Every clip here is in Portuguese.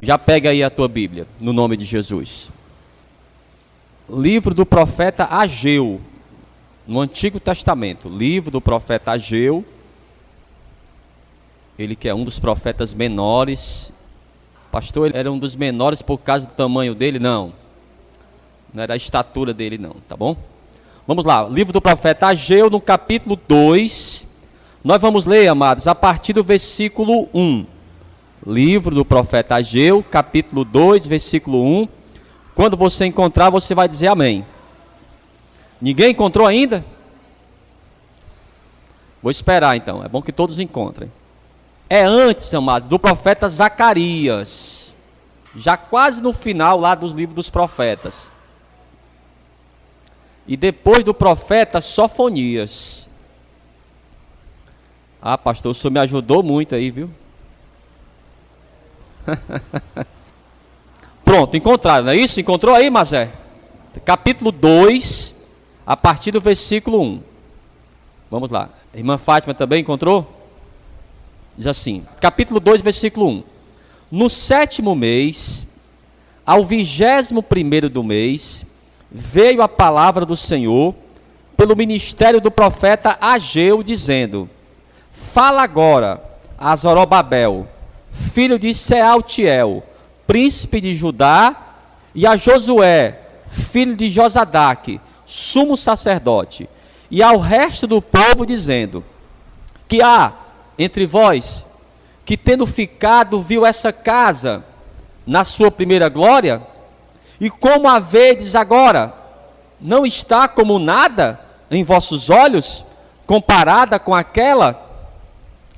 Já pega aí a tua Bíblia, no nome de Jesus. Livro do profeta Ageu, no Antigo Testamento. Livro do profeta Ageu. Ele que é um dos profetas menores. Pastor, ele era um dos menores por causa do tamanho dele? Não. Não era a estatura dele não, tá bom? Vamos lá, livro do profeta Ageu, no capítulo 2. Nós vamos ler, amados, a partir do versículo 1. Livro do profeta Ageu, capítulo 2, versículo 1. Quando você encontrar, você vai dizer amém. Ninguém encontrou ainda? Vou esperar então, é bom que todos encontrem. É antes, amados, do profeta Zacarias. Já quase no final lá dos livros dos profetas. E depois do profeta Sofonias. Ah, pastor, o senhor me ajudou muito aí, viu? Pronto, encontraram, não é isso? Encontrou aí, Mazé? Capítulo 2, a partir do versículo 1. Vamos lá. A irmã Fátima também encontrou? Diz assim, capítulo 2, versículo 1. No 7º mês, ao 21º do mês, veio a palavra do Senhor pelo ministério do profeta Ageu, dizendo: fala agora a Zorobabel, filho de Sealtiel, príncipe de Judá, e a Josué, filho de Josadaque, sumo sacerdote, e ao resto do povo, dizendo: que há entre vós que, tendo ficado, viu essa casa na sua primeira glória, e como a vedes agora, não está como nada em vossos olhos, comparada com aquela?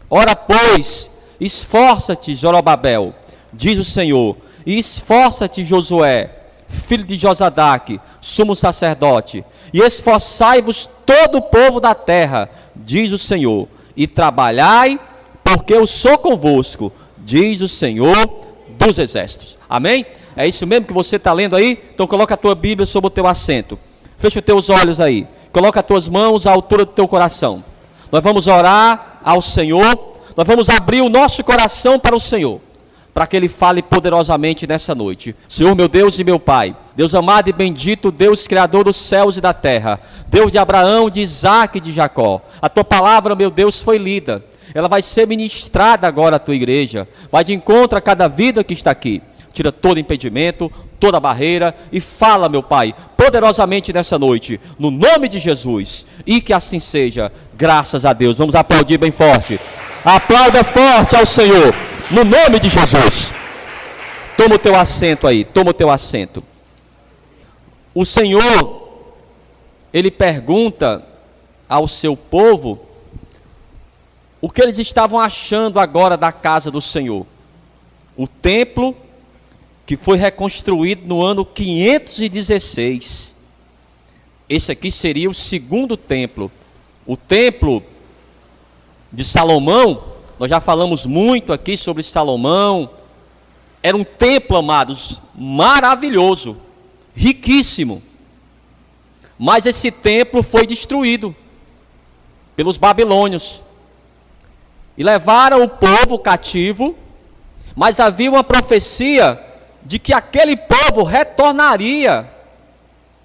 Ora, pois, esforça-te, Zorobabel, diz o Senhor, e esforça-te, Josué, filho de Josadaque, sumo sacerdote, e esforçai-vos todo o povo da terra, diz o Senhor, e trabalhai, porque eu sou convosco, diz o Senhor dos exércitos. Amém? É isso mesmo que você está lendo aí? Então coloca a tua Bíblia sobre o teu assento. Fecha os teus olhos aí. Coloca as tuas mãos à altura do teu coração. Nós vamos orar ao Senhor. Nós vamos abrir o nosso coração para o Senhor, para que Ele fale poderosamente nessa noite. Senhor, meu Deus e meu Pai, Deus amado e bendito, Deus criador dos céus e da terra, Deus de Abraão, de Isaque e de Jacó. A tua palavra, meu Deus, foi lida. Ela vai ser ministrada agora à tua igreja. Vai de encontro a cada vida que está aqui. Tira todo impedimento, toda barreira e fala, meu Pai, poderosamente nessa noite, no nome de Jesus. E que assim seja, graças a Deus. Vamos aplaudir bem forte. Aplauda forte ao Senhor, no nome de Jesus. Toma o teu assento aí, toma o teu assento. O Senhor, Ele pergunta ao seu povo o que eles estavam achando agora da casa do Senhor. O templo que foi reconstruído no ano 516. Esse aqui seria o segundo templo. O templo de Salomão, nós já falamos muito aqui sobre Salomão. Era um templo, amados, maravilhoso, riquíssimo. Mas esse templo foi destruído pelos babilônios. E levaram o povo cativo, mas havia uma profecia de que aquele povo retornaria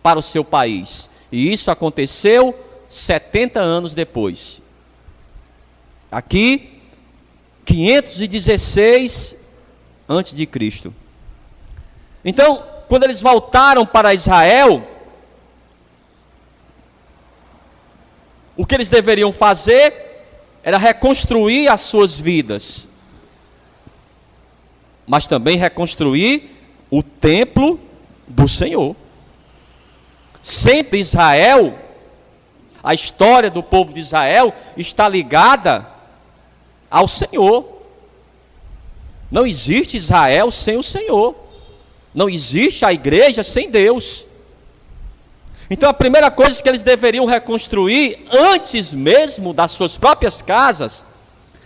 para o seu país. E isso aconteceu 70 anos depois. Aqui, 516 antes de Cristo. Então, quando eles voltaram para Israel, o que eles deveriam fazer era reconstruir as suas vidas, mas também reconstruir o templo do Senhor. Sempre Israel, a história do povo de Israel está ligada ao Senhor. Não existe Israel sem o Senhor. Não existe a igreja sem Deus. Então a primeira coisa que eles deveriam reconstruir, antes mesmo das suas próprias casas,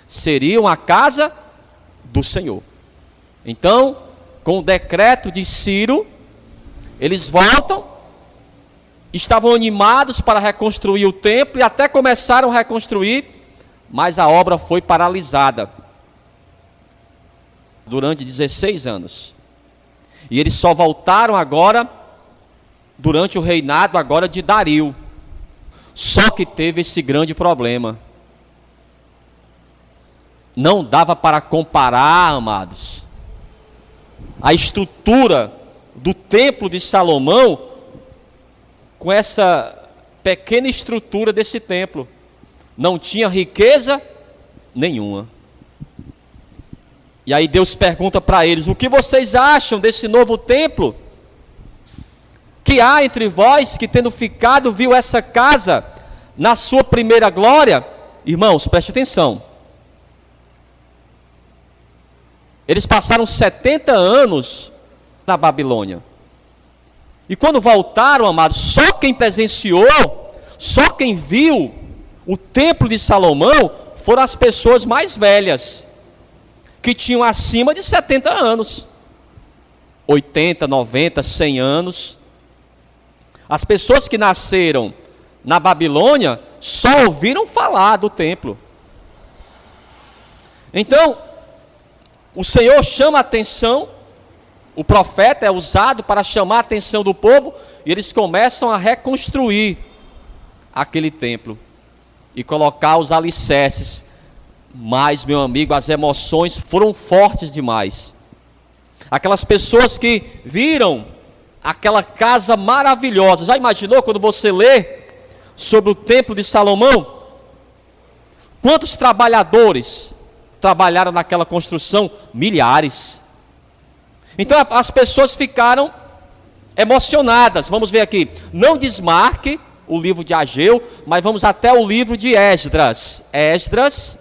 seriam a casa do Senhor. Então, com o decreto de Ciro, eles voltam, estavam animados para reconstruir o templo e até começaram a reconstruir, mas a obra foi paralisada. durante 16 anos. E eles só voltaram agora durante o reinado agora de Dario. Só que teve esse grande problema. Não dava para comparar, amados, a estrutura do templo de Salomão com essa pequena estrutura desse templo. Não tinha riqueza nenhuma. E aí Deus pergunta para eles: o que vocês acham desse novo templo? Que há entre vós que, tendo ficado, viu essa casa na sua primeira glória? Irmãos, preste atenção. Eles passaram 70 anos na Babilônia. E quando voltaram, amados, só quem presenciou, só quem viu o templo de Salomão foram as pessoas mais velhas, que tinham acima de 70 anos. 80, 90, 100 anos. As pessoas que nasceram na Babilônia só ouviram falar do templo. Então, o Senhor chama a atenção, o profeta é usado para chamar a atenção do povo, e eles começam a reconstruir aquele templo e colocar os alicerces. Mas, meu amigo, as emoções foram fortes demais. Aquelas pessoas que viram aquela casa maravilhosa. Já imaginou quando você lê sobre o templo de Salomão? Quantos trabalhadores trabalharam naquela construção? Milhares. Então as pessoas ficaram emocionadas. Vamos ver aqui. Não desmarque o livro de Ageu, mas vamos até o livro de Esdras. Esdras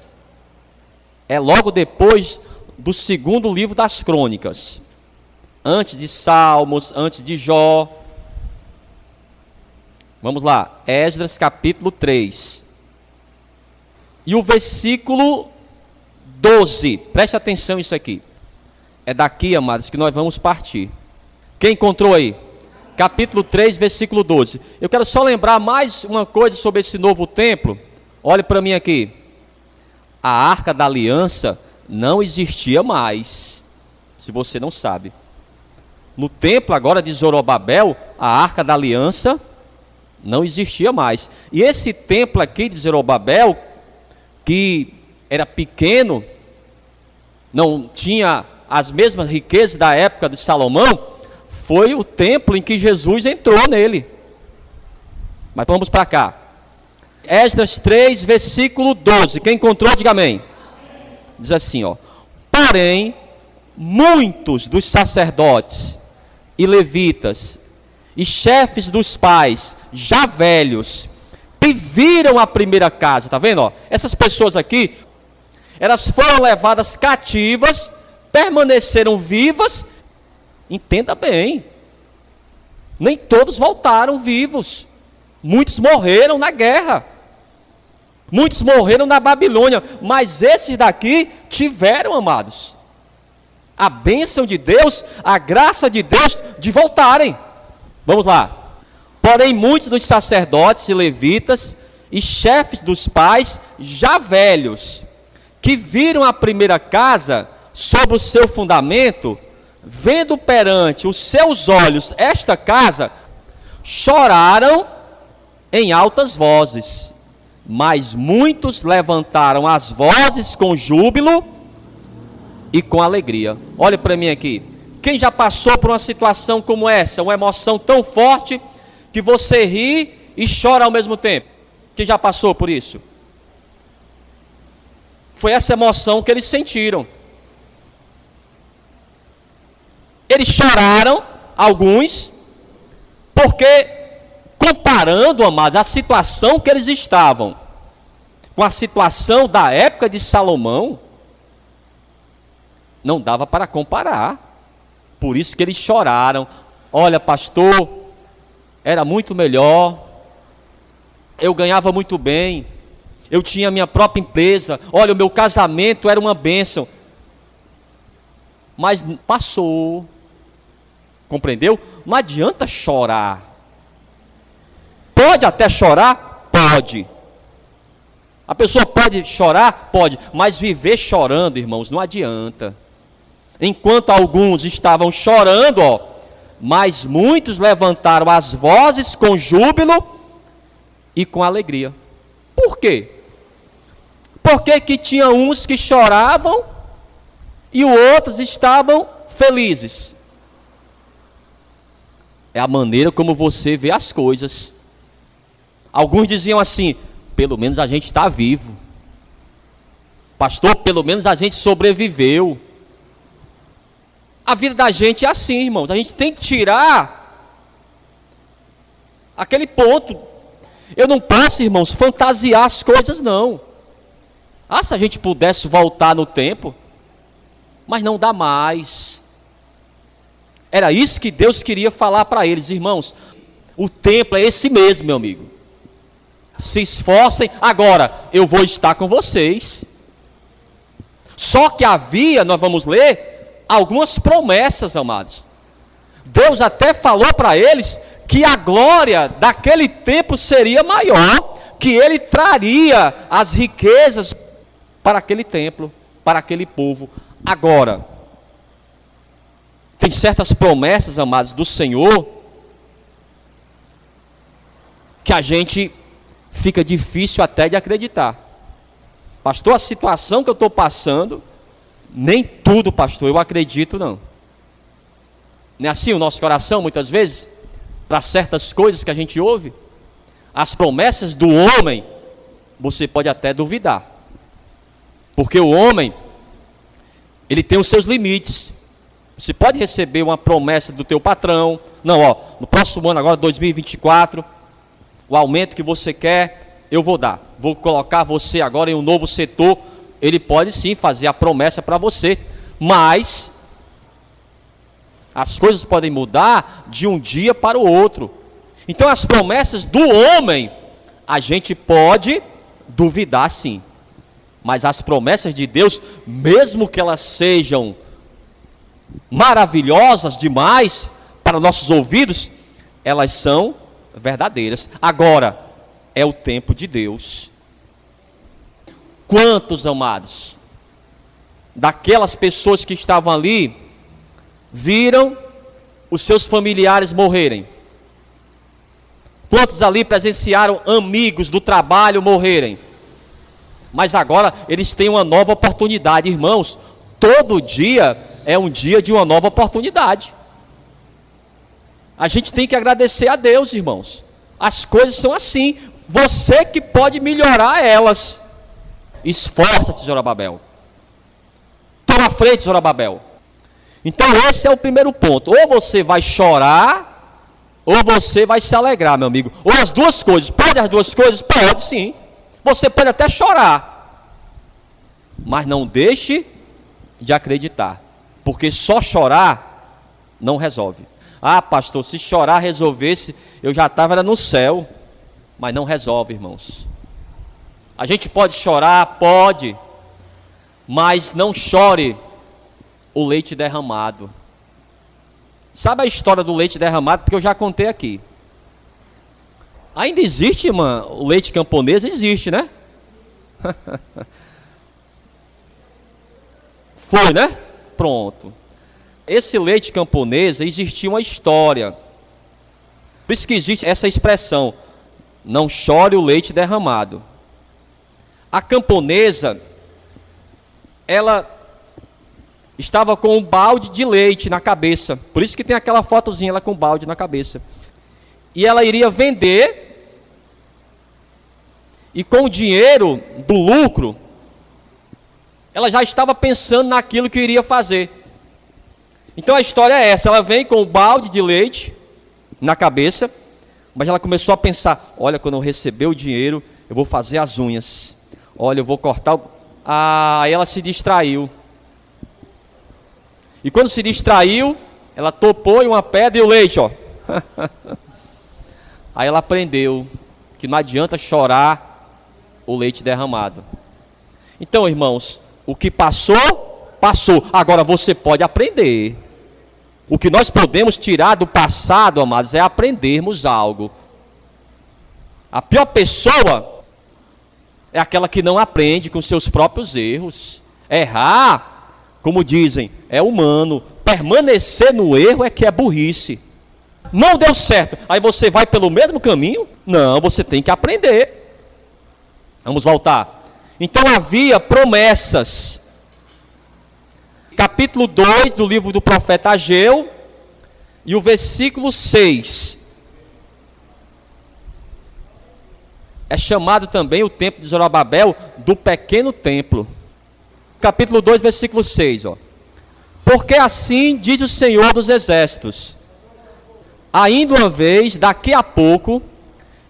é logo depois do segundo livro das crônicas. Antes de Salmos, antes de Jó. Vamos lá, Esdras capítulo 3. E o versículo 12. Preste atenção nisso aqui. É daqui, amados, que nós vamos partir. Quem encontrou aí? Capítulo 3, versículo 12. Eu quero só lembrar mais uma coisa sobre esse novo templo. Olhe para mim aqui. A Arca da Aliança não existia mais, se você não sabe. No templo agora de Zorobabel, a Arca da Aliança não existia mais. E esse templo aqui de Zorobabel, que era pequeno, não tinha as mesmas riquezas da época de Salomão, foi o templo em que Jesus entrou nele. Mas vamos para cá. Esdras 3, versículo 12. Quem encontrou, diga amém. Diz assim, ó: porém, muitos dos sacerdotes e levitas e chefes dos pais, já velhos, que viram a primeira casa, tá vendo? Ó? Essas pessoas aqui, elas foram levadas cativas, permaneceram vivas. Entenda bem, nem todos voltaram vivos. Muitos morreram na guerra, muitos morreram na Babilônia, mas esses daqui tiveram, amados, a bênção de Deus, a graça de Deus de voltarem. Vamos lá. Porém, muitos dos sacerdotes e levitas e chefes dos pais, já velhos, que viram a primeira casa sobre o seu fundamento, vendo perante os seus olhos esta casa, choraram em altas vozes, mas muitos levantaram as vozes com júbilo e com alegria. Olha para mim aqui. Quem já passou por uma situação como essa, uma emoção tão forte que você ri e chora ao mesmo tempo? Quem já passou por isso? Foi essa emoção que eles sentiram. Eles choraram, alguns, porque comparando, amados, a situação que eles estavam com a situação da época de Salomão, não dava para comparar. Por isso que eles choraram. Olha, pastor, era muito melhor, eu ganhava muito bem, eu tinha minha própria empresa, olha, o meu casamento era uma bênção. Mas passou, compreendeu? Não adianta chorar. Pode até chorar? Pode. A pessoa pode chorar? Pode. Mas viver chorando, irmãos, não adianta. enquanto alguns estavam chorando, mas muitos levantaram as vozes com júbilo e com alegria. Por quê? Porque que tinha uns que choravam e outros estavam felizes. É a maneira como você vê as coisas. Alguns diziam assim: pelo menos a gente está vivo. Pastor, pelo menos a gente sobreviveu. A vida da gente é assim, irmãos. A gente tem que tirar aquele ponto. Eu não posso, irmãos, fantasiar as coisas, não. Se a gente pudesse voltar no tempo, mas não dá mais. Era isso que Deus queria falar para eles, irmãos. O tempo é esse mesmo, meu amigo. Se esforcem, agora eu vou estar com vocês. Só que havia, nós vamos ler, algumas promessas, amados. Deus até falou para eles que a glória daquele tempo seria maior, que ele traria as riquezas para aquele templo, para aquele povo. Agora, tem certas promessas, amados, do Senhor, que a gente fica difícil até de acreditar. Pastor, a situação que eu estou passando, nem tudo, pastor, eu acredito não. Não é assim o nosso coração, muitas vezes, para certas coisas que a gente ouve? As promessas do homem, você pode até duvidar. Porque o homem, ele tem os seus limites. Você pode receber uma promessa do teu patrão. Não, no próximo ano, agora 2024, o aumento que você quer, eu vou dar. Vou colocar você agora em um novo setor. Ele pode sim fazer a promessa para você, mas as coisas podem mudar de um dia para o outro. Então as promessas do homem, a gente pode duvidar sim. Mas as promessas de Deus, mesmo que elas sejam maravilhosas demais para nossos ouvidos, elas são verdadeiras. Agora, é o tempo de Deus. Quantos, amados, daquelas pessoas que estavam ali, viram os seus familiares morrerem? Quantos ali presenciaram amigos do trabalho morrerem? Mas agora eles têm uma nova oportunidade, irmãos. Todo dia é um dia de uma nova oportunidade. A gente tem que agradecer a Deus, irmãos. As coisas são assim. Você que pode melhorar elas. Esforça-te, Zorobabel. Toma a frente, Zorobabel. Então esse é o primeiro ponto. Ou você vai chorar, ou você vai se alegrar, meu amigo. Ou as duas coisas. Pode as duas coisas? Pode sim. Você pode até chorar. Mas não deixe de acreditar. Porque só chorar não resolve. Pastor, se chorar resolvesse, eu já estava no céu. Mas não resolve, irmãos. A gente pode chorar, pode, mas não chore o leite derramado. Sabe a história do leite derramado? Porque eu já contei aqui. Ainda existe, irmã, o leite camponês? Existe, né? Foi, né? Pronto. Esse leite camponês, existia uma história. Por isso que existe essa expressão: não chore o leite derramado. A camponesa, ela estava com um balde de leite na cabeça. Por isso que tem aquela fotozinha, ela com o balde na cabeça. E ela iria vender, e com o dinheiro do lucro, ela já estava pensando naquilo que iria fazer. Então a história é essa: ela vem com o balde de leite na cabeça, mas ela começou a pensar: olha, quando eu receber o dinheiro, eu vou fazer as unhas. Olha, eu vou cortar. Aí ela se distraiu. E quando se distraiu, ela topou em uma pedra e o leite, Aí ela aprendeu que não adianta chorar o leite derramado. Então, irmãos, o que passou, passou. Agora você pode aprender. O que nós podemos tirar do passado, amados, é aprendermos algo. A pior pessoa é aquela que não aprende com seus próprios erros. Errar como dizem, é humano. Permanecer no erro é que é burrice. Não deu certo, aí você vai pelo mesmo caminho? Não, você tem que aprender. Vamos voltar. Então havia promessas. Capítulo 2 do livro do profeta Ageu, e o versículo 6. É chamado também o templo de Zorobabel do pequeno templo. Capítulo 2, versículo 6. Porque assim diz o Senhor dos Exércitos: ainda uma vez, daqui a pouco,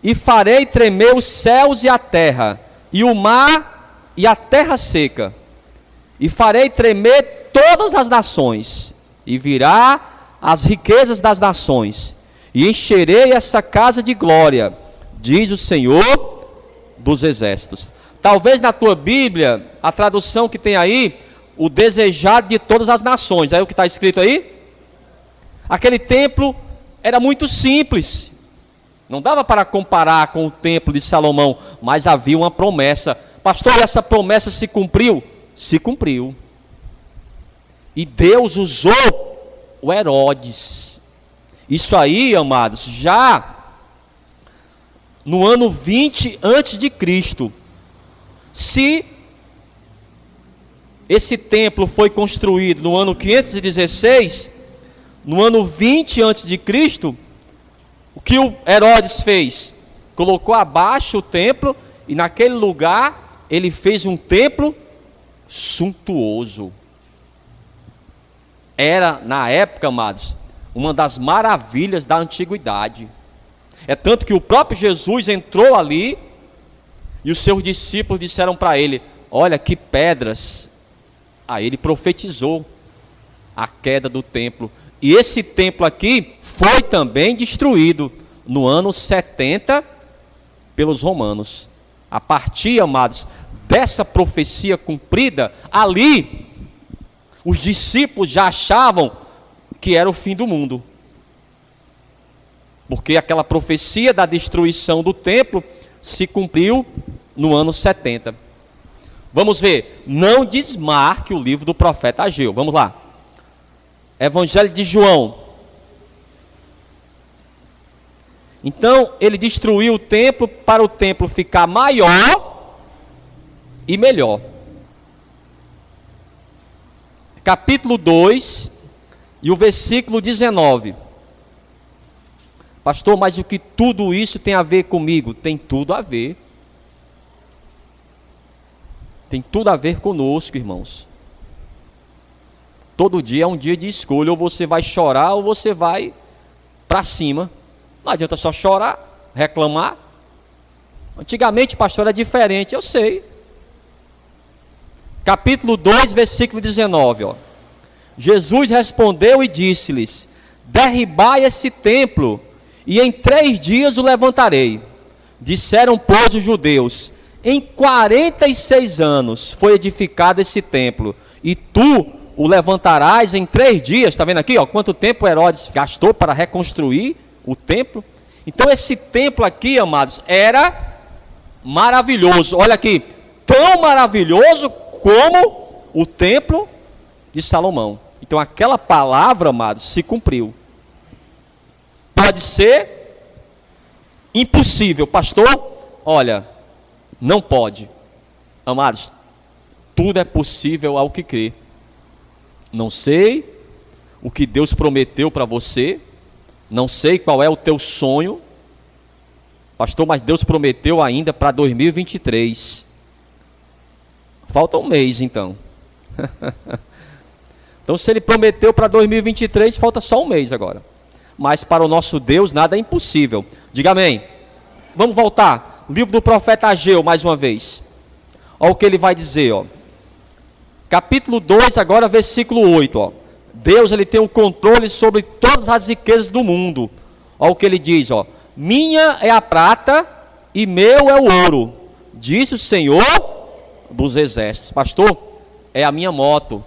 e farei tremer os céus e a terra, e o mar e a terra seca, e farei tremer todas as nações, e virá as riquezas das nações, e encherei essa casa de glória, diz o Senhor dos Exércitos. Talvez na tua Bíblia, a tradução que tem aí, o desejado de todas as nações, é o que está escrito aí? Aquele templo era muito simples, não dava para comparar com o templo de Salomão, mas havia uma promessa. Pastor, e essa promessa se cumpriu? Se cumpriu. E Deus usou o Herodes. Isso aí, amados, já no ano 20 antes de Cristo. Se esse templo foi construído no ano 516, no ano 20 antes de Cristo, o que o Herodes fez? Colocou abaixo o templo e naquele lugar ele fez um templo suntuoso. Era, na época, amados, uma das maravilhas da antiguidade. É tanto que o próprio Jesus entrou ali e os seus discípulos disseram para ele: olha que pedras. Aí ele profetizou a queda do templo. E esse templo aqui foi também destruído no ano 70 pelos romanos. A partir, amados, dessa profecia cumprida, ali os discípulos já achavam que era o fim do mundo. Porque aquela profecia da destruição do templo se cumpriu no ano 70. Vamos ver, não desmarque o livro do profeta Ageu. Vamos lá. Evangelho de João. Então, ele destruiu o templo para o templo ficar maior e melhor. Capítulo 2 e o versículo 19. Pastor, mas o que tudo isso tem a ver comigo? Tem tudo a ver. Tem tudo a ver conosco, irmãos. Todo dia é um dia de escolha, ou você vai chorar ou você vai para cima. Não adianta só chorar, reclamar. Antigamente, pastor, era diferente, eu sei. Capítulo 2, versículo 19. Jesus respondeu e disse-lhes: derribai esse templo, e em 3 dias o levantarei. Disseram, pois, os judeus: em 46 anos foi edificado esse templo, e tu o levantarás em 3 dias. Está vendo aqui, quanto tempo Herodes gastou para reconstruir o templo? Então esse templo aqui, amados, era maravilhoso. Olha aqui, tão maravilhoso como o templo de Salomão. Então aquela palavra, amados, se cumpriu. Pode ser impossível, pastor? Olha, não pode. Amados, tudo é possível ao que crê. Não sei o que Deus prometeu para você, não sei qual é o teu sonho, pastor, mas Deus prometeu ainda para 2023. Falta um mês, então. Então, se Ele prometeu para 2023, falta só um mês agora. Mas para o nosso Deus nada é impossível. Diga amém. Vamos voltar. Livro do profeta Ageu, mais uma vez. Olha o que ele vai dizer, Capítulo 2, agora versículo 8, Deus, ele tem o controle sobre todas as riquezas do mundo. Olha o que ele diz, minha é a prata e meu é o ouro, disse o Senhor dos Exércitos. Pastor, é a minha moto,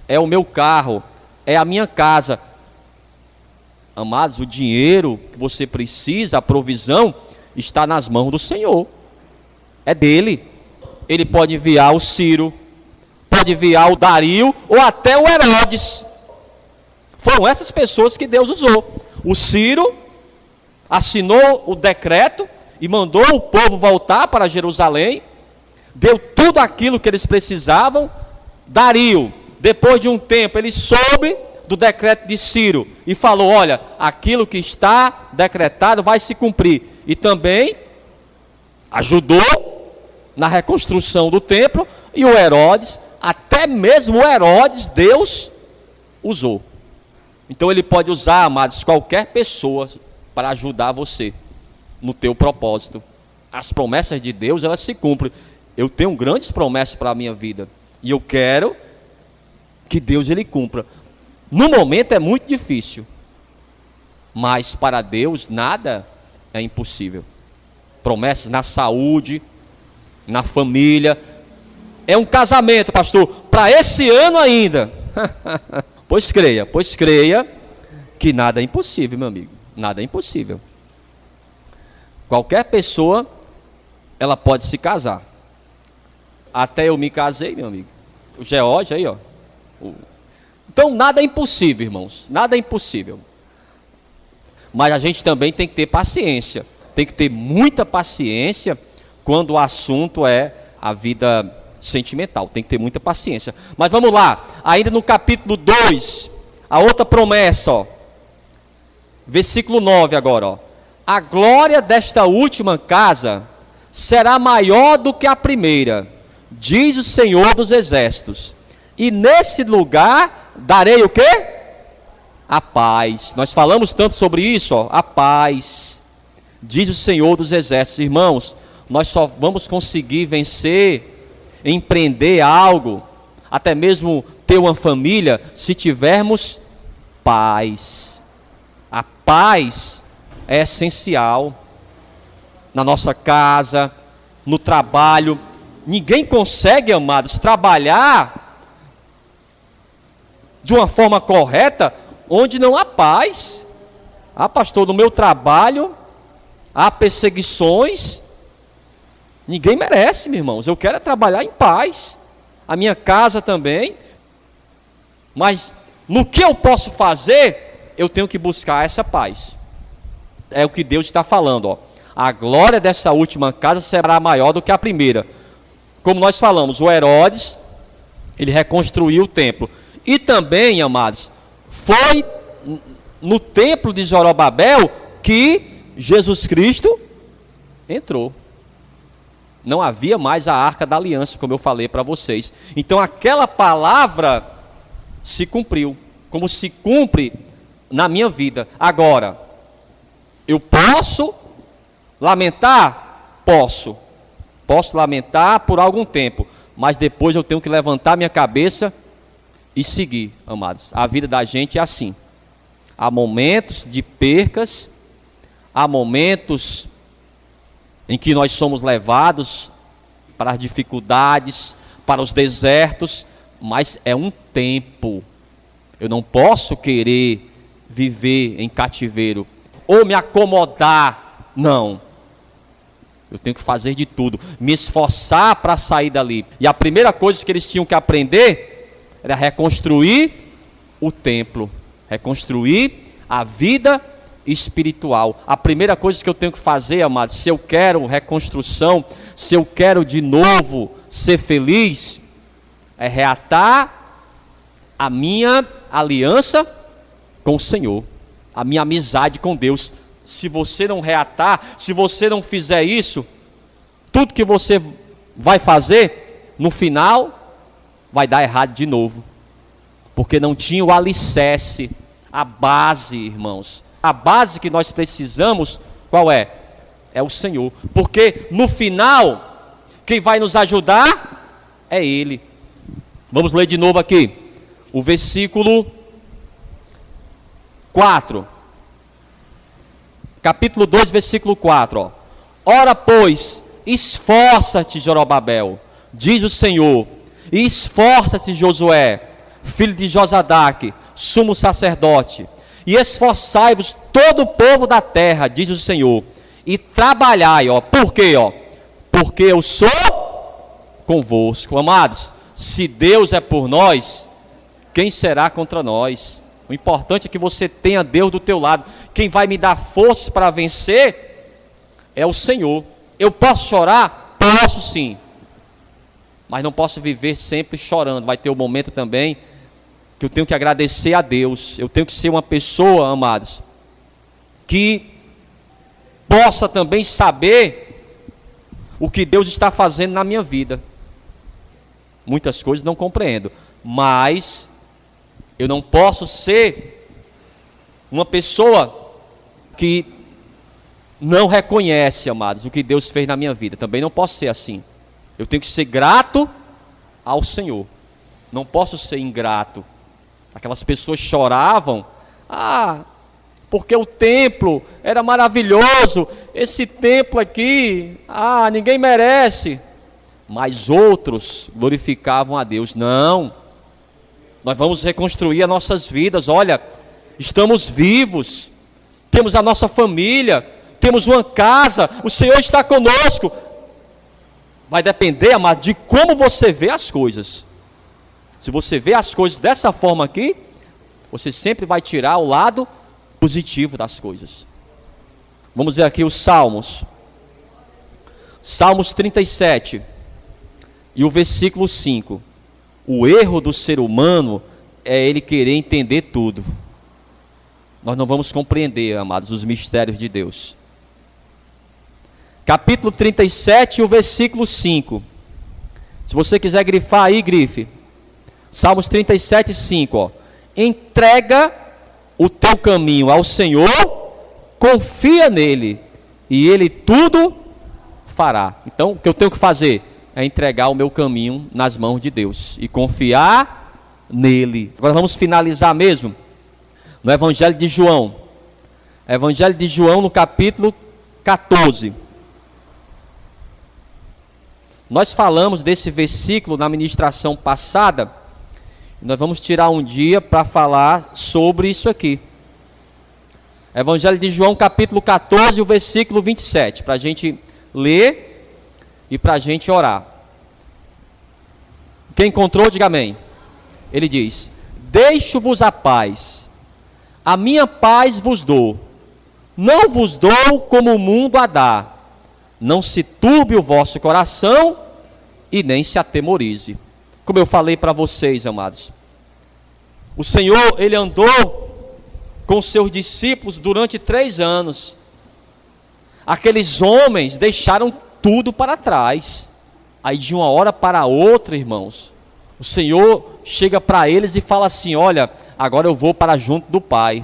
é o meu carro, é a minha casa. Amados, o dinheiro que você precisa, a provisão, está nas mãos do Senhor. É dele. Ele pode enviar o Ciro, pode enviar o Dario ou até o Herodes. Foram essas pessoas que Deus usou. O Ciro assinou o decreto e mandou o povo voltar para Jerusalém, deu tudo aquilo que eles precisavam. Dario, depois de um tempo, ele soube do decreto de Ciro e falou: olha, aquilo que está decretado vai se cumprir. E também ajudou na reconstrução do templo. E o Herodes, até mesmo o Herodes, Deus usou. Então ele pode usar, amados, qualquer pessoa para ajudar você no teu propósito. As promessas de Deus, elas se cumprem. Eu tenho grandes promessas para a minha vida e eu quero que Deus ele cumpra. No momento é muito difícil, mas para Deus nada é impossível. Promessas na saúde, na família. É um casamento, pastor, para esse ano ainda. Pois creia que nada é impossível, meu amigo. Nada é impossível. Qualquer pessoa, ela pode se casar. Até eu me casei, meu amigo. O George aí, ó. Então nada é impossível, irmãos. Nada é impossível. Mas a gente também tem que ter paciência. Tem que ter muita paciência quando o assunto é a vida sentimental. Tem que ter muita paciência. Mas vamos lá. Ainda no capítulo 2, a outra promessa, ó. Versículo 9 agora, ó. A glória desta última casa será maior do que a primeira, diz o Senhor dos Exércitos. E nesse lugar darei o quê? A paz. Nós falamos tanto sobre isso, ó, a paz, diz o Senhor dos Exércitos. Irmãos, nós só vamos conseguir vencer, empreender algo, até mesmo ter uma família, se tivermos paz. A paz é essencial na nossa casa, no trabalho. Ninguém consegue, amados, trabalhar de uma forma correta onde não há paz. Ah, pastor, no meu trabalho há perseguições. Ninguém merece, meus irmãos. Eu quero trabalhar em paz. A minha casa também. Mas no que eu posso fazer, eu tenho que buscar essa paz. É o que Deus está falando, ó. A glória dessa última casa será maior do que a primeira. Como nós falamos, o Herodes, ele reconstruiu o templo. E também, amados, foi no templo de Zorobabel que Jesus Cristo entrou. Não havia mais a Arca da Aliança, como eu falei para vocês. Então aquela palavra se cumpriu, como se cumpre na minha vida. Agora, eu posso lamentar? Posso. Posso lamentar por algum tempo, mas depois eu tenho que levantar minha cabeça e seguir, amados. A vida da gente é assim. Há momentos de percas, há momentos em que nós somos levados para as dificuldades, para os desertos, mas é um tempo. Eu não posso querer viver em cativeiro ou me acomodar, não. Eu tenho que fazer de tudo, me esforçar para sair dali. E a primeira coisa que eles tinham que aprender era reconstruir o templo, reconstruir a vida espiritual. A primeira coisa que eu tenho que fazer, amados, se eu quero reconstrução, se eu quero de novo ser feliz, é reatar a minha aliança com o Senhor, a minha amizade com Deus. Se você não reatar, se você não fizer isso, tudo que você vai fazer, no final, vai dar errado de novo. Porque não tinha o alicerce, a base, irmãos. A base que nós precisamos, qual é? É o Senhor. Porque no final, quem vai nos ajudar é Ele. Vamos ler de novo aqui, o versículo 4. Capítulo 2, versículo 4. Ó. Ora, pois, esforça-te, Zorobabel, diz o Senhor, e esforça-te, Josué, filho de Josadaque, sumo sacerdote, e esforçai-vos todo o povo da terra, diz o Senhor, e trabalhai, ó. Por quê, ó? Porque eu sou convosco. Amados, Se Deus é por nós, quem será contra nós? O importante é que você tenha Deus do teu lado. Quem vai me dar força para vencer é o Senhor. Eu posso chorar? Posso sim. Mas não posso viver sempre chorando. Vai ter um momento também que eu tenho que agradecer a Deus. Eu tenho que ser uma pessoa, amados, que possa também saber o que Deus está fazendo na minha vida. Muitas coisas não compreendo, mas eu não posso ser uma pessoa que não reconhece, amados, o que Deus fez na minha vida. Também não posso ser assim. Eu tenho que ser grato ao Senhor. Não posso ser ingrato. Aquelas pessoas choravam, porque o templo era maravilhoso, esse templo aqui, ninguém merece. Mas outros glorificavam a Deus. Não, nós vamos reconstruir as nossas vidas. Olha, estamos vivos, temos a nossa família, temos uma casa, o Senhor está conosco. Vai depender, amado, de como você vê as coisas. Se você vê as coisas dessa forma aqui, você sempre vai tirar o lado positivo das coisas. Vamos ver aqui os Salmos. Salmos 37 e o versículo 5. O erro do ser humano é ele querer entender tudo. Nós não vamos compreender, amados, os mistérios de Deus. Capítulo 37 e o versículo 5. Se você quiser grifar aí, grife. Salmos 37, 5. Entrega o teu caminho ao Senhor, confia nele, e ele tudo fará. Então, o que eu tenho que fazer é entregar o meu caminho nas mãos de Deus e confiar nele. Agora vamos finalizar mesmo no Evangelho de João. Evangelho de João, no capítulo 14. Nós falamos desse versículo na ministração passada. Nós vamos tirar um dia para falar sobre isso aqui. Evangelho de João, capítulo 14, o versículo 27, para a gente ler e para a gente orar. Quem encontrou, diga amém. Ele diz: deixo-vos a paz, a minha paz vos dou, não vos dou como o mundo a dá. Não se turbe o vosso coração e nem se atemorize. Como eu falei para vocês, amados, o Senhor, Ele andou com seus discípulos durante 3 anos. Aqueles homens deixaram tudo para trás. Aí de uma hora para outra, irmãos, o Senhor chega para eles e fala assim: olha, agora eu vou para junto do Pai.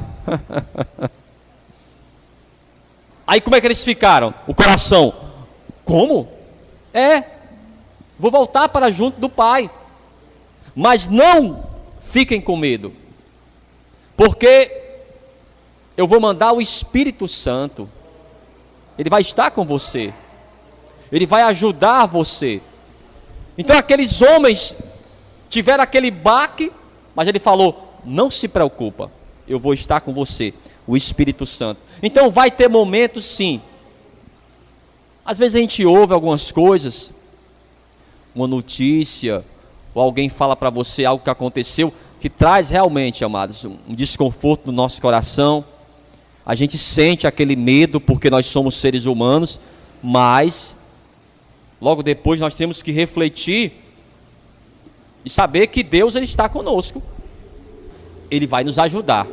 Aí como é que eles ficaram? O coração, como? Vou voltar para junto do Pai. Mas não fiquem com medo, porque eu vou mandar o Espírito Santo. Ele vai estar com você, ele vai ajudar você. Então aqueles homens tiveram aquele baque, mas ele falou: não se preocupa, eu vou estar com você, o Espírito Santo. Então vai ter momentos sim. Às vezes a gente ouve algumas coisas, uma notícia, ou alguém fala para você algo que aconteceu, que traz realmente, amados, um desconforto no nosso coração. A gente sente aquele medo, porque nós somos seres humanos, mas logo depois nós temos que refletir e saber que Deus, Ele está conosco. Ele vai nos ajudar.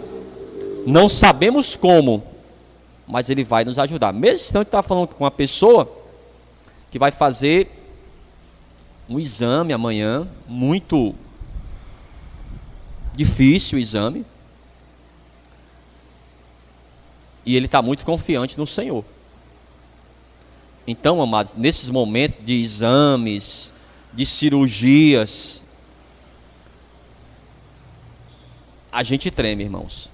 Não sabemos como, mas Ele vai nos ajudar. Mesmo se não está falando com uma pessoa que vai fazer um exame amanhã, muito difícil o exame, e ele está muito confiante no Senhor. Então, amados, nesses momentos de exames, de cirurgias, a gente treme, irmãos,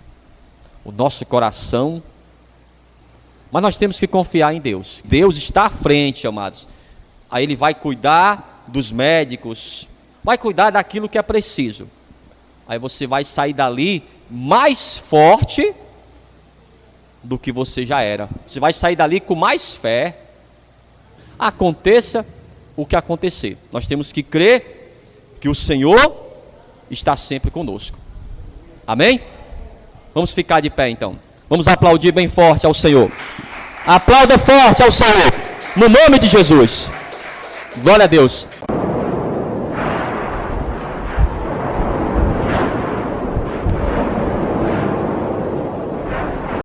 o nosso coração, mas nós temos que confiar em Deus. Deus está à frente, amados. Aí Ele vai cuidar dos médicos, vai cuidar daquilo que é preciso. Aí você vai sair dali mais forte do que você já era. Você vai sair dali com mais fé. Aconteça o que acontecer, nós temos que crer que o Senhor está sempre conosco. Amém? Vamos ficar de pé então. Vamos aplaudir bem forte ao Senhor. Aplauda forte ao Senhor, no nome de Jesus. Glória a Deus.